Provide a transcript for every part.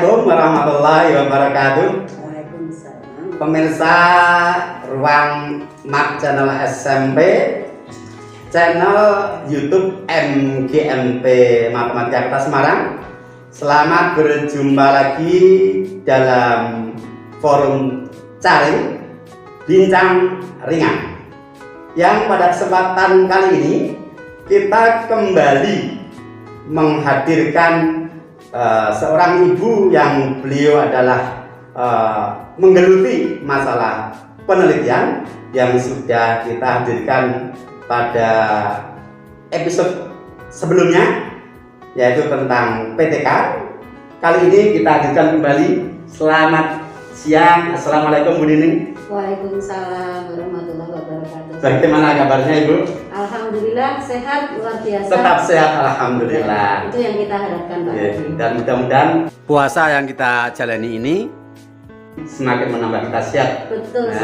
Assalamualaikum warahmatullahi wabarakatuh. Waalaikumsalam. Pemirsa Ruang Mat Channel SMP, channel YouTube MGMP Matematika Kota Semarang. Selamat berjumpa lagi dalam forum Caring Bincang Ringan, yang pada kesempatan kali ini kita kembali menghadirkan seorang ibu yang beliau adalah menggeluti masalah penelitian yang sudah kita hadirkan pada episode sebelumnya, yaitu tentang PTK. Kali ini kita hadirkan kembali. Selamat siang, Assalamualaikum Bu Nining. Waalaikumsalam warahmatullahi wabarakatuh. Bagaimana kabarnya Ibu? Alhamdulillah sehat, luar biasa. Tetap sehat, alhamdulillah. Itu yang kita harapkan Pak. Dan mudah-mudahan puasa yang kita jalani ini semakin menambah khasiat. Betul.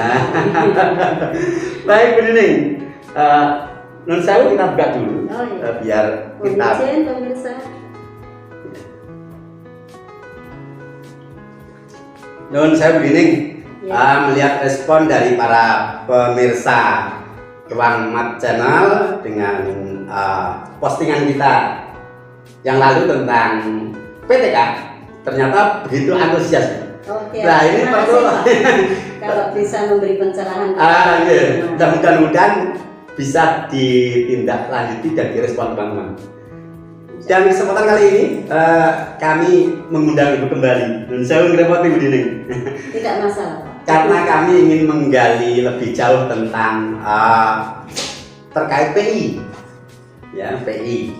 Baik Bu Nining, nun sewu kita buka dulu. Oh, iya. Biar kita Izin pemirsa. nun sewu Bu Nining, Ya. melihat respon dari para pemirsa Ruang Mat Channel dengan postingan kita yang lalu tentang PTK, ternyata begitu antusias. Oke. Nah ini terima perlu kasih, Pak. Kalau bisa memberi pencerahan. iya. Dan mudah-mudahan bisa ditindaklanjuti dan direspon teman-teman. Dan kesempatan kali ini kami mengundang Ibu kembali. Dan saya ngerepoti Bu Nining. Tidak masalah Pak. Karena kami ingin menggali lebih jauh tentang terkait PI. Ya, PI.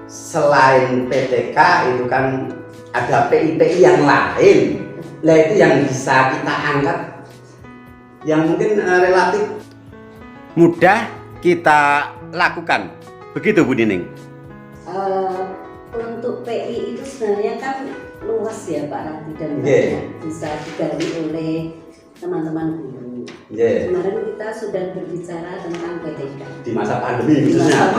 Selain PTK itu kan ada PI-PI yang lain. Nah itu yang bisa kita angkat, yang mungkin relatif mudah kita lakukan. Begitu Bu Nining. Untuk PI itu sebenarnya kan luas ya Pak Rati, dan bisa digali oleh teman-teman guru. Kemarin kita sudah berbicara tentang PTK Di masa pandemi khususnya.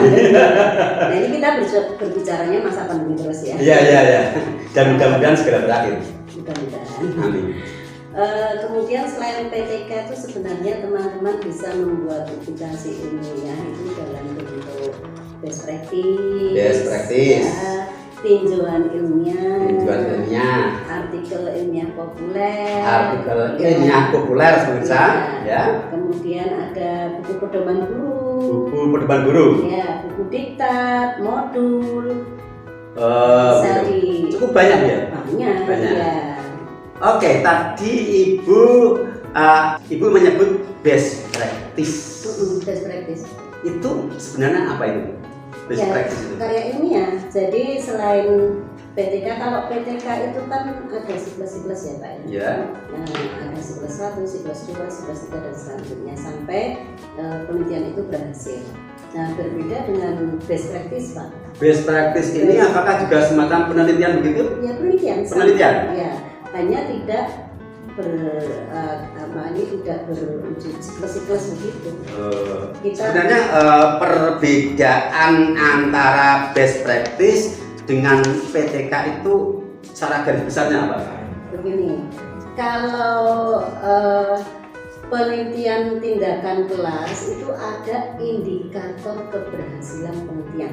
Nah ini kita berbicaranya masa pandemi terus ya. Iya. Dan mudah-mudahan segera berakhir. Mudah-mudahan. Amin. Kemudian selain PTK itu sebenarnya teman-teman bisa membuat publikasi ilmiah itu dalam bentuk best practice, ya, tinjauan ilmiah, artikel ilmiah populer, pemirsa, ya. Kemudian ada buku pedoman guru, ya, buku diktat, modul. Cukup banyak ya. Banyak. Ya. Oke, tadi Ibu menyebut best practice. Best practice. Itu sebenarnya apa itu? Best practice itu. Karya ilmiah. Jadi selain PTK, kalau PTK itu kan ada siklus-siklus ya Pak. Ya. Nah, ada siklus 1, siklus 2, siklus 3 dan selanjutnya sampai penelitian itu berhasil. Nah, berbeda dengan best practice Pak. Best practice ini apakah juga semacam penelitian begitu? Ya, penelitian. Ya, hanya tidak tidak berwujud siklus begitu. Sebenarnya perbedaan antara best practice dengan PTK itu secara garis besarnya apa? Begini, kalau penelitian tindakan kelas itu ada indikator keberhasilan penelitian.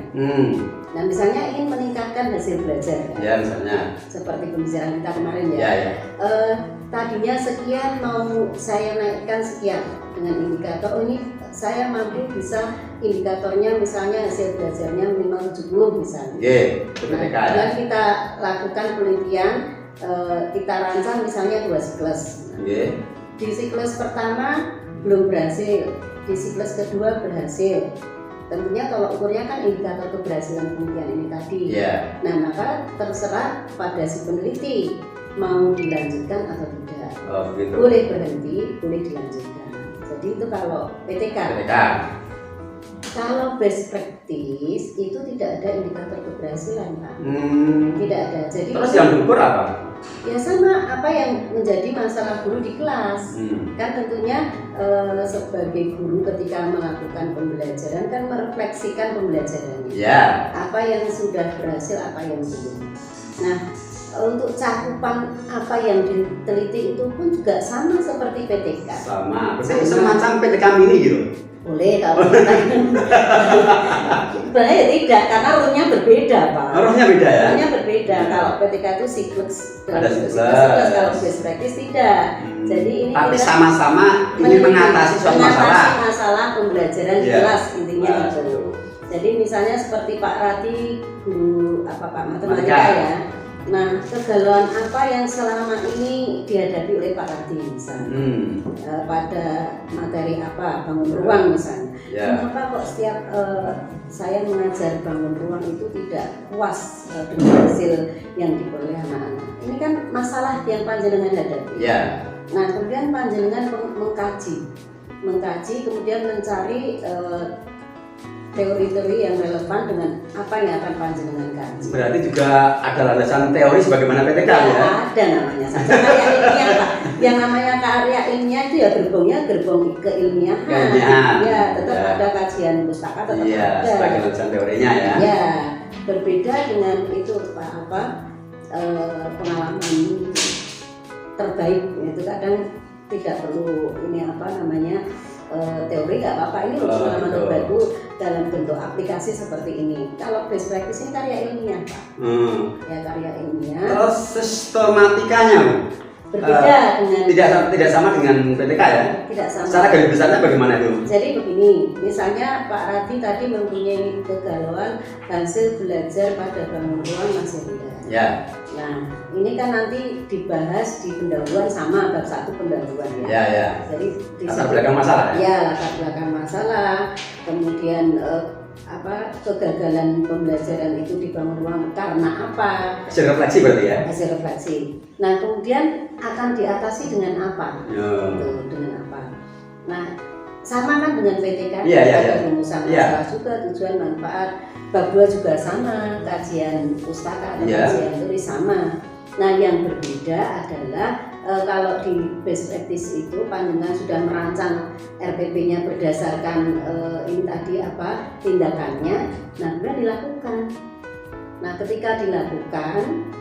Nah, misalnya ingin meningkatkan hasil belajar, ya misalnya seperti pembicaraan kita kemarin ya. Tadinya sekian, mau saya naikkan sekian dengan indikator. Ini saya mampu bisa indikatornya misalnya hasil belajarnya minimal 70 misalnya. Dan kita lakukan penelitian, kita rancang misalnya 2 siklus. Di siklus pertama belum berhasil, di siklus kedua berhasil. Tentunya kalau ukurnya kan indikator keberhasilan penelitian ini tadi. Nah, maka terserah pada si peneliti mau dilanjutkan atau tidak. Gitu. Boleh berhenti, boleh dilanjutkan. Jadi itu kalau PTK. Kalau best practice itu tidak ada indikator keberhasilan Pak. Tidak ada. Jadi terus yang diukur apa? Ya sama apa yang menjadi masalah guru di kelas. Kan tentunya sebagai guru ketika melakukan pembelajaran kan merefleksikan pembelajarannya. Apa yang sudah berhasil, apa yang belum. Nah, untuk cakupan apa yang diteliti itu pun juga sama seperti PTK. Sama, berarti semacam PTK mini gitu. Boleh kalau kita sebenarnya tidak, karena rohnya berbeda Pak. Rohnya beda ya? Rohnya berbeda. Kalau PTK itu siklus, ada siklus. Kalau best practice tidak. Jadi ini tapi sama-sama ingin mengatasi suatu masalah. Masalah pembelajaran di kelas intinya itu. Jadi misalnya seperti Pak Rati, guru Pak matematika ya. Nah, kegalauan apa yang selama ini dihadapi oleh Pak Rati misalnya pada materi apa, bangun ruang misalnya. Kenapa kok setiap saya mengajar bangun ruang itu tidak puas dengan hasil yang diperoleh anak-anak? Ini kan masalah yang panjenengan hadapi. Nah, kemudian panjenengan mengkaji, kemudian mencari teori-teori yang relevan dengan apa yang akan panjenengan kaji. Berarti juga ada landasan teori sebagaimana PTK ya? Ada namanya saja karya ilmiah Pak. Yang namanya karya ilmiah itu ya gerbong keilmiahan. Ya, tetap ada kajian pustaka, tetap ada. Sebagai landasan teorinya ya. Ya, berbeda dengan itu pengalaman terbaik itu kadang tidak perlu ini teori nggak apa-apa, ini pengalaman terbaik dalam bentuk aplikasi seperti ini. Kalau best practice ini karya ilmiah Pak. Ya, karya ilmiah. Terus sistematikanya berbeda dengan tidak sama dengan PTK ya? Tidak sama. Secara garis besarnya bagaimana itu? Jadi begini, misalnya Pak Rati tadi mempunyai kegalauan hasil belajar pada bangun ruang masih rendah. Ya. Nah, ini kan nanti dibahas di pendahuluan sama bab 1 pendahuluan ya. Ya. Jadi latar belakang masalah ya? Ya, latar belakang masalah, kemudian kegagalan pembelajaran itu di bangun ruang karena apa? Hasil refleksi berarti ya? Hasil refleksi. Nah, kemudian akan diatasi dengan apa? Dengan apa? Nah, sama kan dengan PTK, ada rumusan masalah juga, tujuan manfaat. Bab 2 juga sama, kajian pustaka dan kajian tulis sama. Nah, yang berbeda adalah kalau di best practice itu panjenengan sudah merancang RPP-nya berdasarkan ini tadi tindakannya, nah kemudian dilakukan. Nah, ketika dilakukan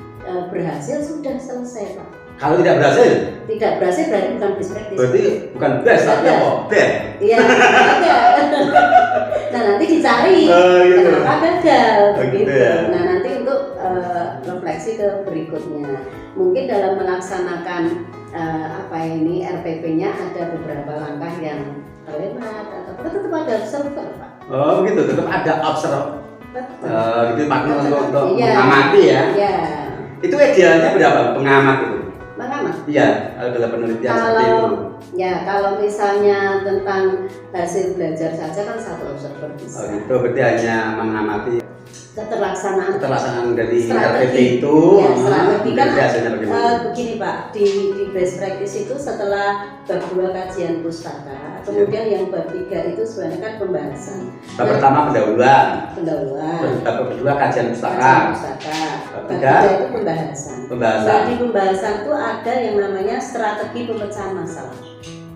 berhasil sudah selesai Pak. Kalau tidak berhasil? Tidak berhasil berarti bukan best practice. Berarti bukan best, tapi bad. Iya, ada. Nah, nanti dicari kenapa gagal begitu. Nah, nanti untuk refleksi ke berikutnya. Mungkin dalam melaksanakan RPP-nya ada beberapa langkah yang terlewat atau tetap ada observer Pak. Oh begitu, tetap ada observer. Gitu makna untuk mengamati ya. Itu idealnya berapa pengamat itu? Pengamat? Iya, dalam penelitian seperti itu. Ya, kalau misalnya tentang hasil belajar saja kan satu observer bisa. Itu berarti hanya mengamati keterlaksanaan dari strategi itu. Ya, strategi kan begini Pak, di best practice itu setelah bab 2 kajian pustaka, kemudian yang bab 3 itu sebenarnya kan pembahasan. Bab pertama pendahuluan. Bab kedua kajian pustaka. Bab 3 itu pembahasan. Nah, di pembahasan itu ada yang namanya strategi pemecahan masalah.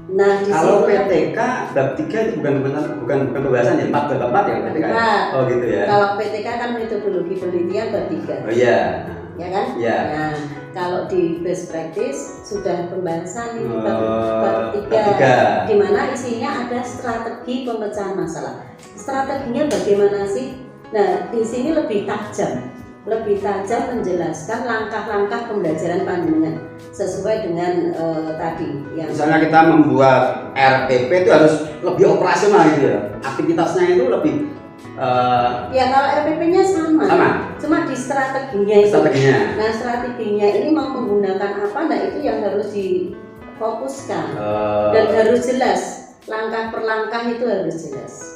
Nah, kalau PTK bab 3 itu bukan pembahasan ya, 4 bab 4 ya PTK. Oh gitu ya. Kalau PTK kan metodologi penelitian bab 3. Oh iya. Ya kan? Iya. Nah, kalau di best practice sudah pembahasan ini bab 3 di mana isinya ada strategi pemecahan masalah. Strateginya bagaimana sih? Nah, di sini lebih tajam menjelaskan langkah-langkah pembelajaran panjenengan sesuai dengan tadi yang misalnya kita membuat RPP itu harus lebih operasional gitu ya, aktivitasnya itu lebih ya kalau RPP-nya sama, cuma di strateginya itu. Nah, strateginya ini mau menggunakan apa, nah itu yang harus difokuskan dan harus jelas, langkah per langkah itu harus jelas.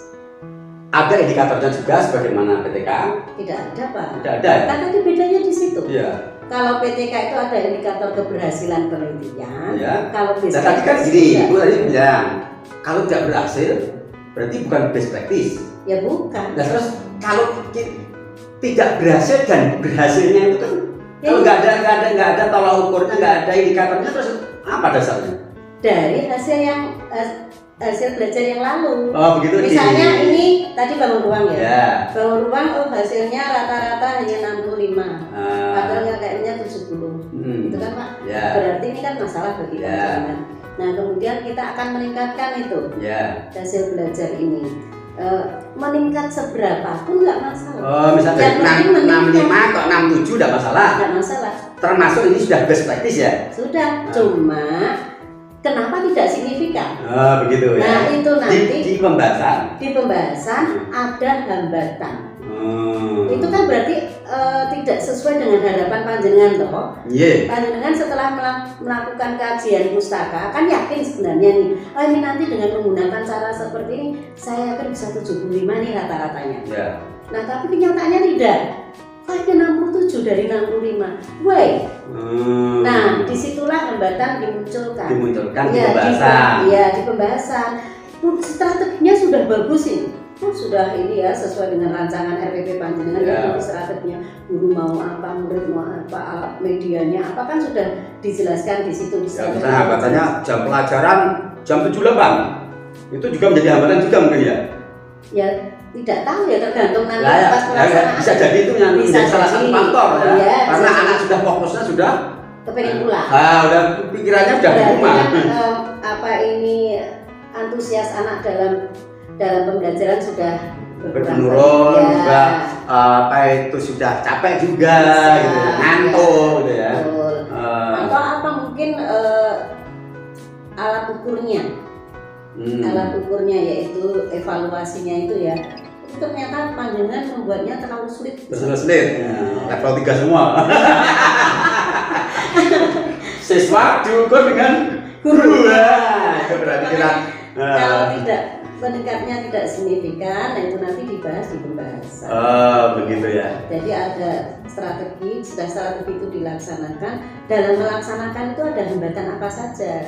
Ada indikatornya juga sebagaimana PTK? Tidak ada Pak. Tidak ada. Kan tadi bedanya di situ. Iya. Kalau PTK itu ada indikator keberhasilan penelitian. Iya. Kalau best tadi kan gini, Bu tadi bilang kalau tidak berhasil berarti bukan best practice. Ya bukan. Nah, terus kalau tidak berhasil dan berhasilnya itu kan kalau nggak ada tolak ukurnya, nggak ada indikatornya, terus apa dasarnya? Dari hasil yang hasil belajar yang lalu. Oh begitu. Misalnya ini tadi bangun ruang ya. Ya. Bangun ruang hasilnya rata-rata hanya 65. Padahal kayaknya 70. Itu kan Pak. Ya. Berarti ini kan masalah bagi konsumen. Nah kemudian kita akan meningkatkan itu hasil belajar ini. Meningkat seberapa pun nggak masalah. Oh misalnya 65 kok 67 nggak masalah. Nggak masalah. Termasuk ini sudah best practice ya? Sudah. Cuma kenapa tidak signifikan? Oh begitu ya. Nah itu nanti di pembahasan. Di pembahasan ada hambatan. Itu kan berarti tidak sesuai dengan harapan panjenengan toh. Panjenengan setelah melakukan kajian pustaka kan yakin sebenarnya nih, oh ini nanti dengan menggunakan cara seperti ini saya akan bisa 75 nih rata-ratanya. Nah tapi kenyataannya tidak. Kayaknya 67 dari 65. Why? Nah disitulah hambatan dimunculkan. Di pembahasan. Di pembahasan. Strateginya sudah bagus ini. Sudah ini ya sesuai dengan rancangan RPP panjenengan ya. Strateginya guru mau apa, murid mau apa, alat medianya apa kan sudah dijelaskan di situ. Hambatannya jam pelajaran jam 7.8 itu juga menjadi hambatan juga mungkin ya? Ya tidak tahu ya tergantung nanti pas pelaksanaan. Bisa jadi itu yang menjadi salah satu faktor ya. Karena anak sudah fokusnya sudah kepengen pulang. Udah pikirannya sudah di rumah. Apa ini antusias anak dalam pembelajaran sudah menurun, juga apa itu sudah capek juga, gitu, ngantuk, gitu ya. Atau apa mungkin alat ukurnya yaitu evaluasinya itu ya. Itu ternyata panjenengan membuatnya terlalu sulit. Sulit, level 3 semua. Siswa diukur dengan guru. Itu berarti kita kalau tidak meningkatnya tidak signifikan, nah itu nanti dibahas di pembahasan. Begitu ya. Jadi ada strategi, setelah strategi itu dilaksanakan, dalam melaksanakan itu ada hambatan apa saja.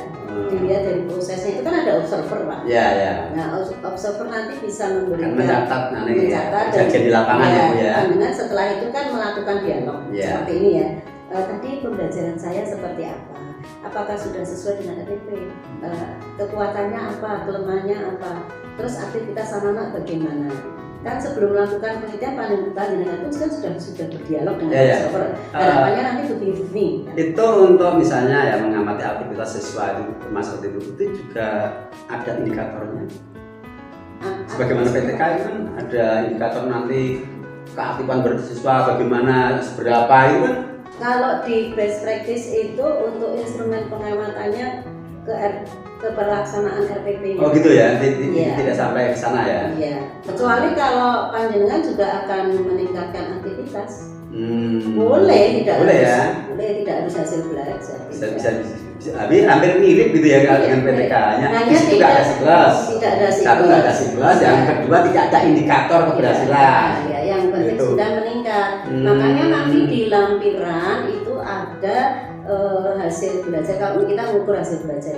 Dilihat dari prosesnya itu kan ada observer Pak. Nah observer nanti bisa memberikan mencatat dan di lapangan ya. Dengan setelah itu kan melakukan dialog seperti ini ya. Tadi pembelajaran saya seperti apa? Apakah sudah sesuai dengan RPP? Kekuatannya apa? Kelemahannya apa? Terus aktivitas anak-anak bagaimana? Kan sebelum melakukan penelitian panjenengan pun sudah berdialog dengan observer. Harapannya nanti begini. Itu untuk misalnya ya mengamati aktivitas siswa itu termasuk itu juga ada indikatornya. Sebagaimana PTK itu kan ada indikator nanti keaktifan bersiswa bagaimana seberapa itu kan. Kalau di best practice itu untuk instrumen pengamatannya ke pelaksanaan RPP-nya. Oh gitu ya, tidak sampai ke sana ya? Iya, kecuali kalau panjenengan juga akan meningkatkan aktivitas. Boleh tidak harus hasil belajar. Bisa hampir mirip gitu ya kalau dengan PTK-nya. Tidak ada siklus. Satu tidak ada siklus, yang kedua tidak ada indikator keberhasilan. Yang penting sudah meningkat. Makanya nanti di lampiran itu ada hasil belajar. Kalau kita mengukur hasil belajar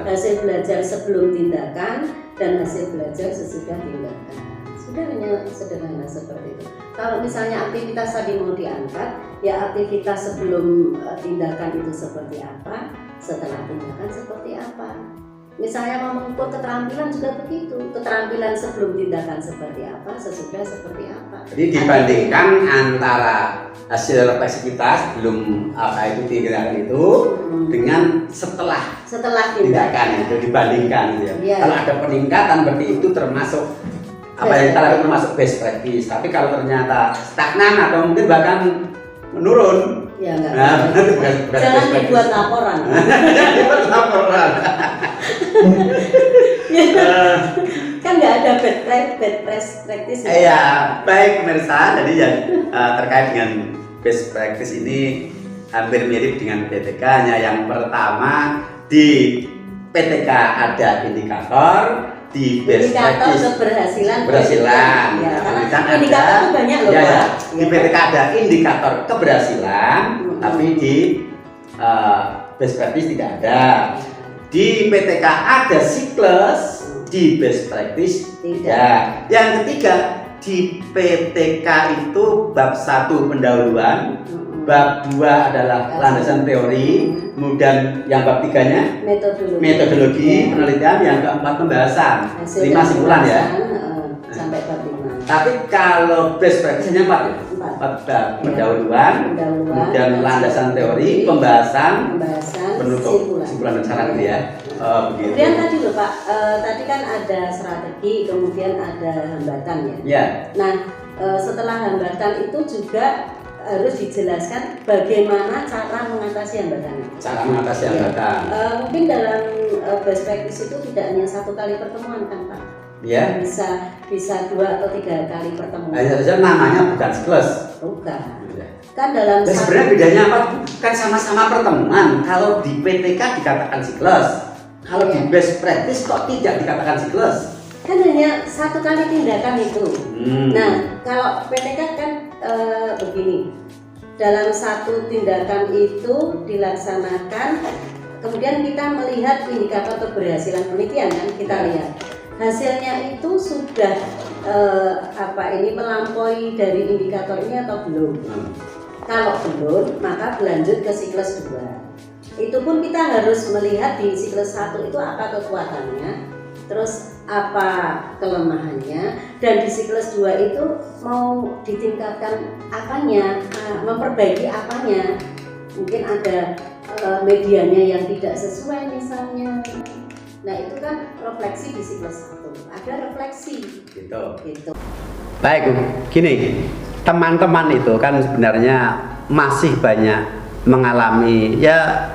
hasil belajar sebelum tindakan dan hasil belajar sesudah tindakan. Sudah hanya sederhana seperti itu. Kalau misalnya aktivitas tadi mau diangkat, ya aktivitas sebelum tindakan itu seperti apa, setelah tindakan seperti apa. Misalnya mau mengukur keterampilan juga begitu, keterampilan sebelum tindakan seperti apa, sesudah seperti apa. Jadi dibandingkan antara hasil refleksi kita sebelum apa itu tindakan itu dengan setelah tindakan itu dibandingkan gitu ya. Kalau ada peningkatan berarti itu termasuk apa yang kita lakukan termasuk best practice. Tapi kalau ternyata stagnan atau mungkin bahkan menurun, jangan dibuat laporan. Kan nggak ada best practice. Iya, baik pemirsa. Jadi ya terkait dengan best practice ini hampir mirip dengan PTK. Hanya yang pertama di PTK ada indikator, di best practice keberhasilan. Ya, karena indikator itu banyak loh. Di PTK ada indikator keberhasilan, tapi di best practice tidak ada. Di PTK ada siklus, di best practice tidak. Yang ketiga di PTK itu bab 1 pendahuluan, bab 2 adalah landasan teori, kemudian yang bab 3-nya metodologi penelitian, yang keempat pembahasan, 5 simpulan ya. Sampai bab 5. Tapi kalau best practice hanya 4 ya? 4 bab pendahuluan, kemudian landasan teori, pembahasan, penutup, simpulan dan saran ya. Begitu. Kemudian tadi loh Pak, tadi kan ada strategi, kemudian ada hambatan ya. Ya. Nah, setelah hambatan itu juga harus dijelaskan bagaimana cara mengatasi hambatannya. Cara mengatasi hambatan. Mungkin dalam best practice itu tidak hanya 1 kali pertemuan kan Pak? Ya. Bisa 2 atau 3 kali pertemuan. Hanya saja namanya bukan siklus. Bukan. Ya. Kan dalam sebenarnya bedanya apa? Kan sama-sama pertemuan. Kalau di PTK dikatakan siklus, kalau di best practice kok tidak dikatakan siklus? Kan hanya 1 kali tindakan itu. Nah, kalau PTK kan begini, dalam 1 tindakan itu dilaksanakan, kemudian kita melihat indikator keberhasilan penelitian kan, kita lihat hasilnya itu sudah melampaui dari indikator ini atau belum. Kalau belum, maka berlanjut ke siklus 2. Itu pun kita harus melihat di siklus 1 itu apa kekuatannya, terus apa kelemahannya, dan di siklus 2 itu mau ditingkatkan apanya, memperbaiki apanya. Mungkin ada medianya yang tidak sesuai misalnya. Nah itu kan refleksi di siklus 1, ada refleksi gitu. Baik, gini, teman-teman itu kan sebenarnya masih banyak mengalami ya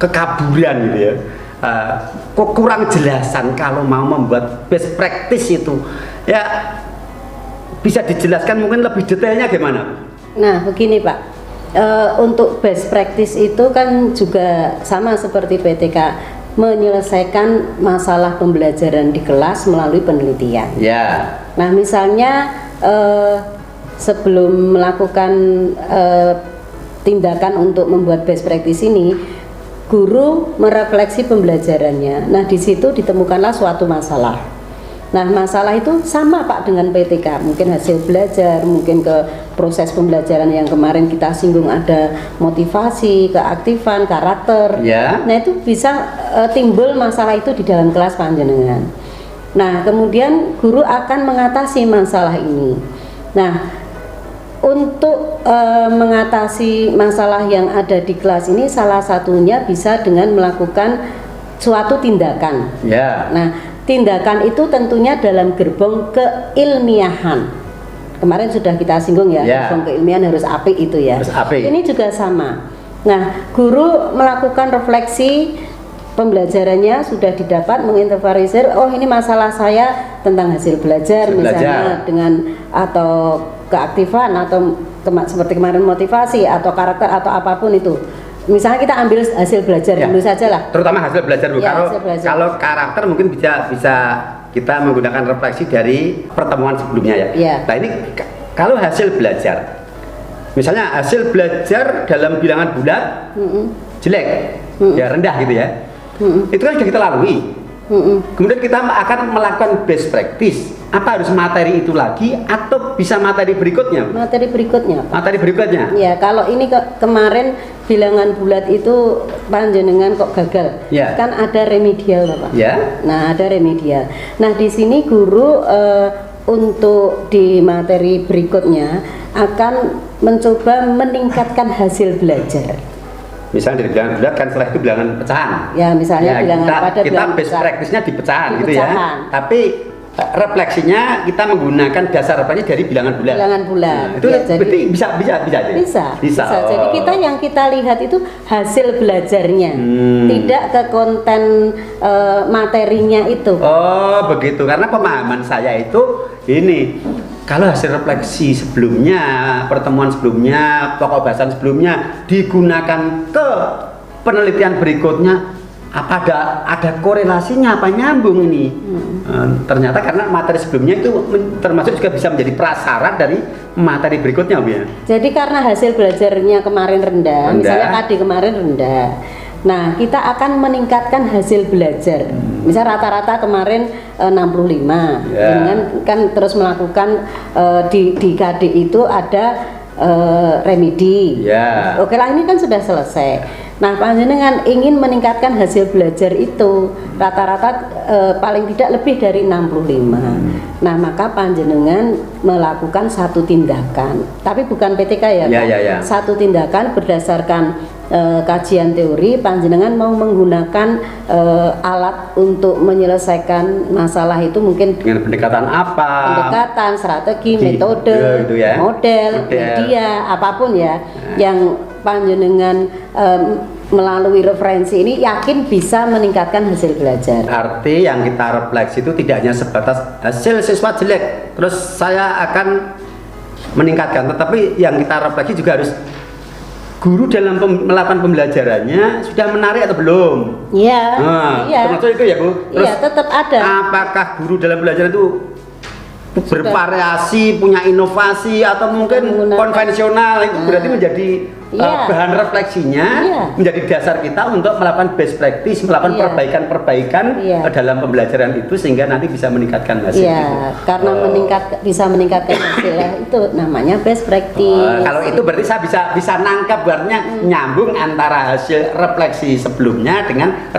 kekaburan gitu ya, kurang jelasan kalau mau membuat best practice itu ya. Bisa dijelaskan mungkin lebih detailnya gimana? Nah begini Pak, untuk best practice itu kan juga sama seperti PTK, menyelesaikan masalah pembelajaran di kelas melalui penelitian. Ya. Nah misalnya sebelum melakukan tindakan untuk membuat best practice ini, guru merefleksi pembelajarannya. Nah di situ ditemukanlah suatu masalah. Nah masalah itu sama Pak dengan PTK, mungkin hasil belajar, mungkin ke proses pembelajaran yang kemarin kita singgung, ada motivasi, keaktifan, karakter. Ya. Nah itu bisa timbul masalah itu di dalam kelas panjenengan. Nah kemudian guru akan mengatasi masalah ini. Nah untuk mengatasi masalah yang ada di kelas ini, salah satunya bisa dengan melakukan suatu tindakan. Ya. Nah tindakan itu tentunya dalam gerbong keilmiahan. Kemarin sudah kita singgung ya, gerbong keilmiahan harus apik itu ya. Ini juga sama. Nah, guru melakukan refleksi pembelajarannya, sudah didapat, menginterferisir, oh ini masalah saya tentang hasil belajar misalnya, dengan atau keaktifan atau seperti kemarin motivasi atau karakter atau apapun itu. Misalnya kita ambil hasil belajar dulu saja lah. Terutama hasil belajar dulu. Kalau karakter mungkin bisa kita menggunakan refleksi dari pertemuan sebelumnya ya. Nah ini kalau hasil belajar, misalnya hasil belajar dalam bilangan bulat jelek, ya rendah gitu ya. Itu kan sudah kita lalui. Kemudian kita akan melakukan best practice. Apa harus materi itu lagi atau bisa materi berikutnya? Materi berikutnya. Materi berikutnya. Ya, kalau ini kemarin bilangan bulat itu panjenengan kok gagal. Ya. Kan ada remedial, Bapak. Ya. Nah, ada remedial. Nah, di sini guru untuk di materi berikutnya akan mencoba meningkatkan hasil belajar. Misalnya dari bilangan bulat kan setelah itu bilangan pecahan. Ya, misalnya bilangan kita best practice-nya di pecahan gitu ya. Tapi refleksinya kita menggunakan dasar refleksi dari bilangan bulat. Bilangan bulat. Nah, itu ya, berarti bisa. Jadi yang kita lihat itu hasil belajarnya, tidak ke konten materinya itu. Oh begitu, karena pemahaman saya itu ini, kalau hasil refleksi sebelumnya, pertemuan sebelumnya, pokok bahasan sebelumnya digunakan ke penelitian berikutnya, apa ada korelasinya, apa nyambung ini? Ternyata karena materi sebelumnya itu termasuk juga bisa menjadi prasyarat dari materi berikutnya, Bu ya. Jadi karena hasil belajarnya kemarin rendah. Misalnya tadi kemarin rendah. Nah, kita akan meningkatkan hasil belajar. Misal rata-rata kemarin 65, dengan kan terus melakukan di KD itu ada remedi. Oke lah, ini kan sudah selesai. Nah, panjenengan ingin meningkatkan hasil belajar itu rata-rata paling tidak lebih dari 65. Nah, maka panjenengan melakukan satu tindakan, tapi bukan PTK ya, Pak. Satu tindakan berdasarkan kajian teori, panjenengan mau menggunakan alat untuk menyelesaikan masalah itu mungkin dengan pendekatan apa? Pendekatan, strategi, metode, gitu ya? model, media, apapun ya, yang panjenengan melalui referensi ini yakin bisa meningkatkan hasil belajar. Arti yang kita refleksi itu tidak hanya sebatas hasil siswa jelek, terus saya akan meningkatkan, tetapi yang kita refleksi juga harus guru dalam melakukan pembelajarannya sudah menarik atau belum? Iya. Termasuk itu ya, Bu. Terus iya, tetap ada. Apakah guru dalam belajar itu bervariasi, punya inovasi, atau mungkin konvensional? Itu berarti menjadi bahan refleksinya, menjadi dasar kita untuk melakukan best practice, melakukan perbaikan-perbaikan dalam pembelajaran itu sehingga nanti bisa meningkatkan hasil. Karena bisa meningkatkan hasilnya itu namanya best practice. Kalau itu berarti saya bisa nangkap artinya nyambung antara hasil refleksi sebelumnya dengan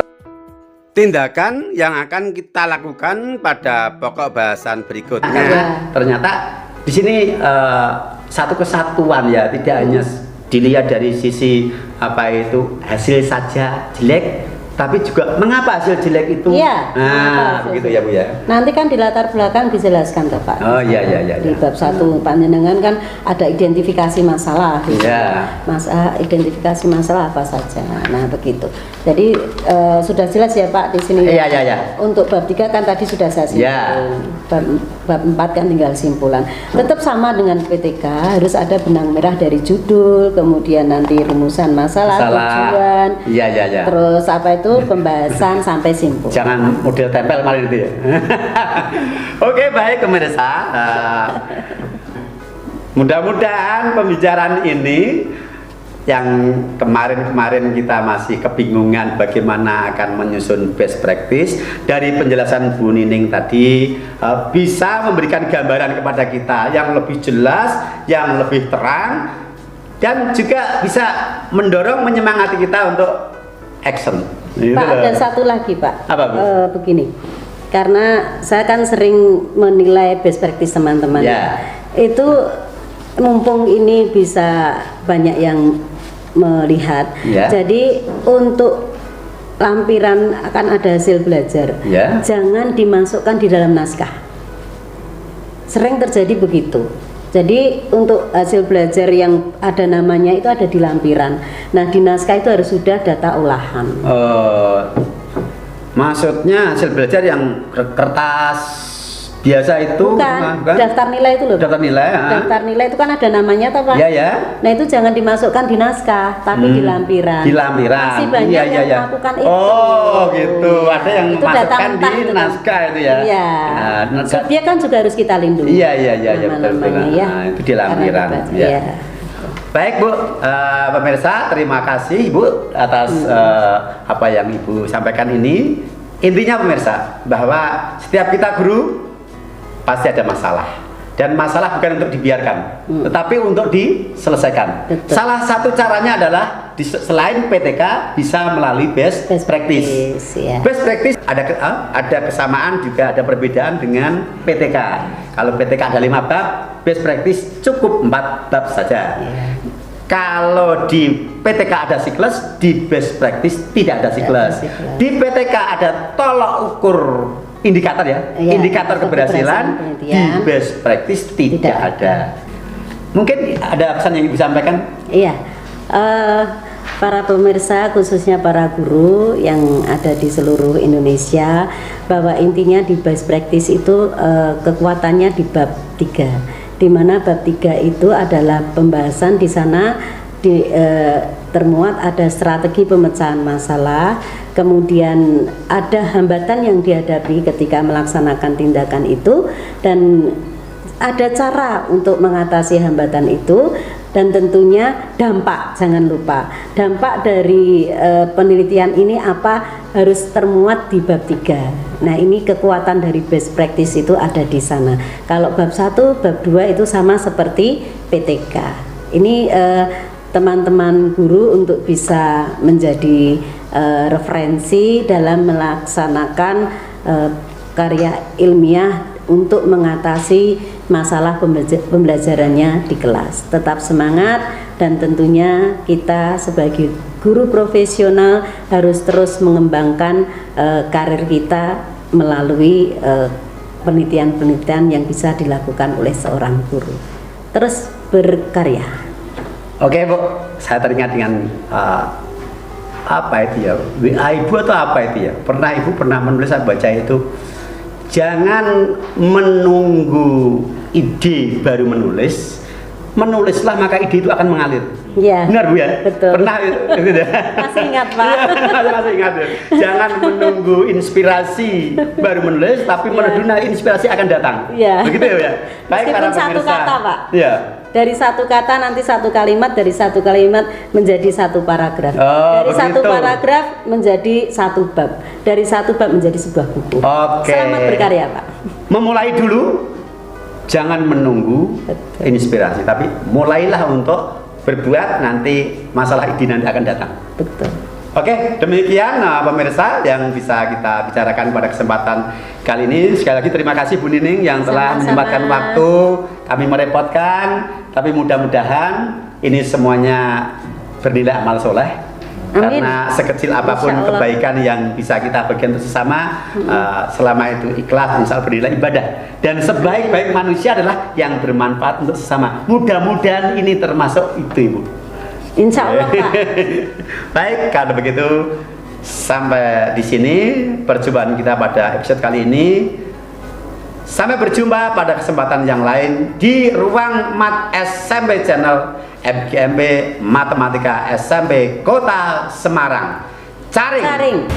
tindakan yang akan kita lakukan pada pokok bahasan berikutnya. Ternyata di sini satu kesatuan ya, tidak hanya dilihat dari sisi apa itu hasil saja jelek, tapi juga mengapa hasil jelek itu. Begitu ya, Bu ya. Nanti kan di latar belakang dijelaskan tuh, Pak. Di bab 1 panjenengan kan ada identifikasi masalah gitu. Identifikasi masalah apa saja. Nah, begitu. Jadi sudah jelas ya, Pak, di sini. Untuk bab 3 kan tadi sudah saya simpulkan. Bab 4 kan tinggal simpulan. Tetap sama dengan PTK, harus ada benang merah dari judul, kemudian nanti rumusan masalah. Tujuan. Terus apa itu pembahasan sampai simpul. Jangan model tempel kemarin itu ya. Oke, baik pemirsa. Mudah-mudahan pembicaraan ini yang kemarin kita masih kebingungan bagaimana akan menyusun best practice, dari penjelasan Bu Nining tadi bisa memberikan gambaran kepada kita yang lebih jelas, yang lebih terang, dan juga bisa mendorong menyemangati kita untuk action. Pak, ada satu lagi, Pak. Apa, Bu? Begini, karena saya kan sering menilai best practice teman-teman. Itu mumpung ini bisa banyak yang melihat. Jadi untuk lampiran akan ada hasil belajar, jangan dimasukkan di dalam naskah. Sering terjadi begitu. Jadi untuk hasil belajar yang ada namanya itu ada di lampiran. Nah, di naskah itu harus sudah data olahan. Maksudnya hasil belajar yang kertas biasa itu? Bukan. Daftar nilai itu loh. Daftar nilai. Daftar nilai itu kan ada namanya, toh, Pak? Nah, itu jangan dimasukkan di naskah, tapi di lampiran. Di lampiran. Masih banyak yang melakukan itu. Gitu. Ada yang itu memasukkan di naskah itu ya. Subjek kan juga harus kita lindungi. Betul. Itu di lampiran. Baik, Bu, pemirsa, terima kasih Ibu atas apa yang Ibu sampaikan ini. Intinya pemirsa, bahwa setiap kita guru pasti ada masalah, dan masalah bukan untuk dibiarkan, tetapi untuk diselesaikan. Salah satu caranya adalah selain PTK bisa melalui best practice. Best practice ada kesamaan juga ada perbedaan dengan PTK. Kalau PTK ada 5 bab, best practice cukup 4 bab saja. Kalau di PTK ada siklus, di best practice tidak ada siklus. Di PTK ada tolok ukur indikator indikator keberhasilan. Di best practice tidak ada. Mungkin ada pesan yang bisa sampaikan? Para pemirsa, khususnya para guru yang ada di seluruh Indonesia, bahwa intinya di best practice itu kekuatannya di bab 3. Di mana bab 3 itu adalah pembahasan, di sana termuat ada strategi pemecahan masalah, kemudian ada hambatan yang dihadapi ketika melaksanakan tindakan itu, dan ada cara untuk mengatasi hambatan itu, dan tentunya dampak, jangan lupa dampak dari penelitian ini apa harus termuat di bab 3. Nah, ini kekuatan dari best practice itu ada di sana. Kalau bab 1, bab 2 itu sama seperti PTK. Ini teman-teman guru untuk bisa menjadi referensi dalam melaksanakan karya ilmiah untuk mengatasi masalah pembelajarannya di kelas. Tetap semangat, dan tentunya kita sebagai guru profesional harus terus mengembangkan karir kita melalui penelitian-penelitian yang bisa dilakukan oleh seorang guru. Terus berkarya. Oke Bu, saya teringat dengan apa itu ya, WA Ibu atau apa itu ya, Ibu pernah menulis, saya baca itu, jangan menunggu ide baru menulislah maka ide itu akan mengalir. Ya, benar Bu ya? Betul. Pernah itu ya? Masih ingat Pak? Masih ingat ya? Jangan menunggu inspirasi baru menulis, tapi menunggu inspirasi akan datang. Ya. Begitu ya? Baik para pemirsa. Satu kata Pak. Ya. Dari satu kata nanti satu kalimat, dari satu kalimat menjadi satu paragraf. Dari satu paragraf menjadi satu bab. Dari satu bab menjadi sebuah buku. Oke. Selamat berkarya Pak. Memulai dulu, jangan menunggu inspirasi, tapi mulailah untuk berbuat, nanti masalah ide nanti akan datang. Betul. Oke, demikian pemirsa yang bisa kita bicarakan pada kesempatan kali ini. Sekali lagi terima kasih Bu Nining yang telah menyempatkan waktu, kami merepotkan, tapi mudah-mudahan ini semuanya bernilai amal soleh. Amin. Karena sekecil apapun kebaikan yang bisa kita bagi untuk sesama, selama itu ikhlas, insya Allah bernilai ibadah. Dan sebaik-baik manusia adalah yang bermanfaat untuk sesama. Mudah-mudahan ini termasuk itu Ibu. Insya Allah Pak. Baik, kalau begitu sampai di sini perjumpaan kita pada episode kali ini. Sampai berjumpa pada kesempatan yang lain di ruang Mat SMP Channel MGMP Matematika SMP Kota Semarang. Caring.